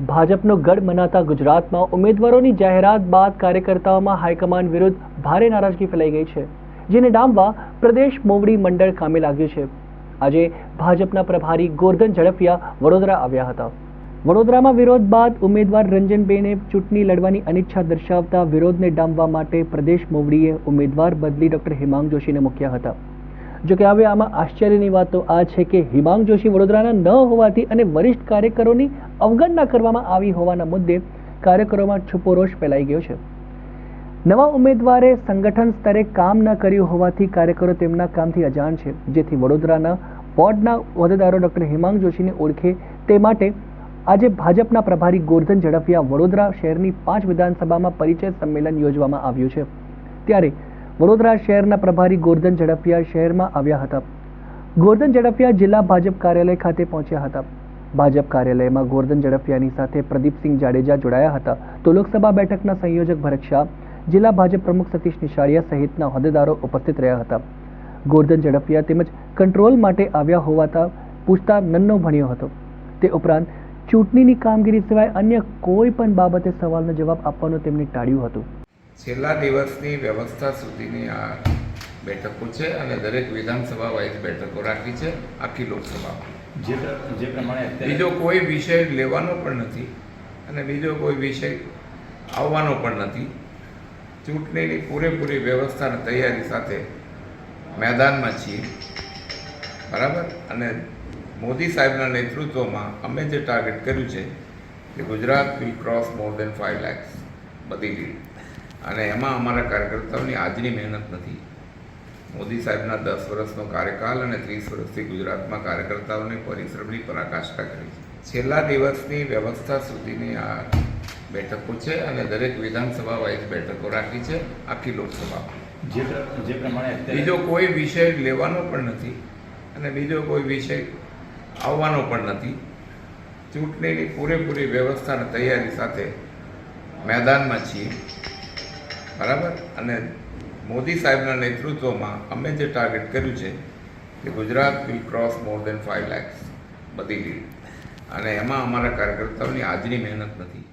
ભાજપનો ગઢ મનાતા ગુજરાતમાં ઉમેદવારોની જાહેરાત બાદ કાર્યકર્તાઓમાં હાઈકમાન્ડ વિરુદ્ધ ભારે નારાજગી ફેલાઈ ગઈ છે, જેને ડામવા પ્રદેશ મોવડી મંડળ કામે લાગ્યું છે। આજે ભાજપના પ્રભારી ગોરધન ઝડફિયા વડોદરા આવ્યા હતા। વડોદરામાં વિરોધ બાદ ઉમેદવાર રંજનબેને ચૂંટણી લડવાની અનિચ્છા દર્શાવતા વિરોધને ડામવા માટે પ્રદેશ મોવડીએ ઉમેદવાર બદલી ડોક્ટર હિમાંગ જોશીને મૂક્યા હતા। જો કે હવે આમાં આશ્ચર્યની વાત તો આ છે કે હિમાંગ જોશી વડોદરાના ન હોવાથી અને વરિષ્ઠ કાર્યકરોની અવગણના કરવામાં આવી હોવાના મુદ્દે કાર્યકરોમાં છુપો રોષ ફેલાઈ ગયો છે। નવા ઉમેદવારે સંગઠન સ્તરે કામ ન કર્યું હોવાથી કાર્યકરો તેમના કામથી અજાણ છે, જેથી વડોદરાના બોર્ડના હોદ્દેદારો ડોક્ટર હિમાંગ જોશીને ઓળખે તે માટે આજે ભાજપના પ્રભારી ગોરધન ઝડફિયા વડોદરા શહેરની 5 વિધાનસભામાં પરિચય સંમેલન યોજવામાં આવ્યું છે। ત્યારે વડોદરા શહેરના પ્રભારી ગોરધન ઝડફિયા શહેરમાં આવ્યા હતા। ગોરધન ઝડફિયા જિલ્લા ભાજપ કાર્યાલય ખાતે પહોંચ્યા હતા। ભાજપ કાર્યાલયમાં ગોરધન ઝડફિયાની સાથે પ્રદીપસિંહ જાડેજા જોડાયા હતા, તો લોકસભા બેઠકના સંયોજક ભરત શાહ, જિલ્લા ભાજપ પ્રમુખ સતીશ નિશાળિયા સહિતના હોદ્દેદારો ઉપસ્થિત રહ્યા હતા। ગોરધન ઝડફિયા તેમજ કંટ્રોલ માટે આવ્યા હોવાતા પૂછતા નન્નો ભણ્યો હતો। તે ઉપરાંત ચૂંટણીની કામગીરી સિવાય અન્ય કોઈ પણ બાબતે સવાલનો જવાબ આપવાનું તેમણે ટાળ્યું હતું। છેલ્લા દિવસની વ્યવસ્થા સુધીની આ બેઠકો છે અને દરેક વિધાનસભા વાઇઝ બેઠકો રાખી છે આખી લોકસભામાં। જે પ્રમાણે બીજો કોઈ વિષય લેવાનો પણ નથી અને બીજો કોઈ વિષય આવવાનો પણ નથી। ચૂંટણીની પૂરેપૂરી વ્યવસ્થા અને તૈયારી સાથે મેદાનમાં છીએ, બરાબર। અને મોદી સાહેબના નેતૃત્વમાં અમે જે ટાર્ગેટ કર્યું છે કે Gujarat will cross more than 5 lakhs બધી લીડ, અને એમાં અમારા કાર્યકર્તાઓની આજની મહેનત નથી। મોદી સાહેબના 10 વર્ષનો કાર્યકાલ અને 30 વર્ષથી ગુજરાતમાં કાર્યકર્તાઓની પરિશ્રમની પરાકાષ્ઠા કરી છે। છેલ્લા દિવસની વ્યવસ્થા સુધીની આ બેઠકો છે અને દરેક વિધાનસભા વાઇઝ બેઠકો રાખી છે આખી લોકસભામાં। જે પ્રમાણે બીજો કોઈ વિષય લેવાનો પણ નથી અને બીજો કોઈ વિષય આવવાનો પણ નથી। ચૂંટણીની પૂરેપૂરી વ્યવસ્થા અને તૈયારી સાથે મેદાનમાં છીએ, બરાબર। અને મોદી સાહેબના નેતૃત્વમાં અમે જે ટાર્ગેટ કર્યું છે કે Gujarat will cross more than 5 lakhs બધી લીડ, અને એમાં અમારા કાર્યકર્તાઓની આજની મહેનત નથી।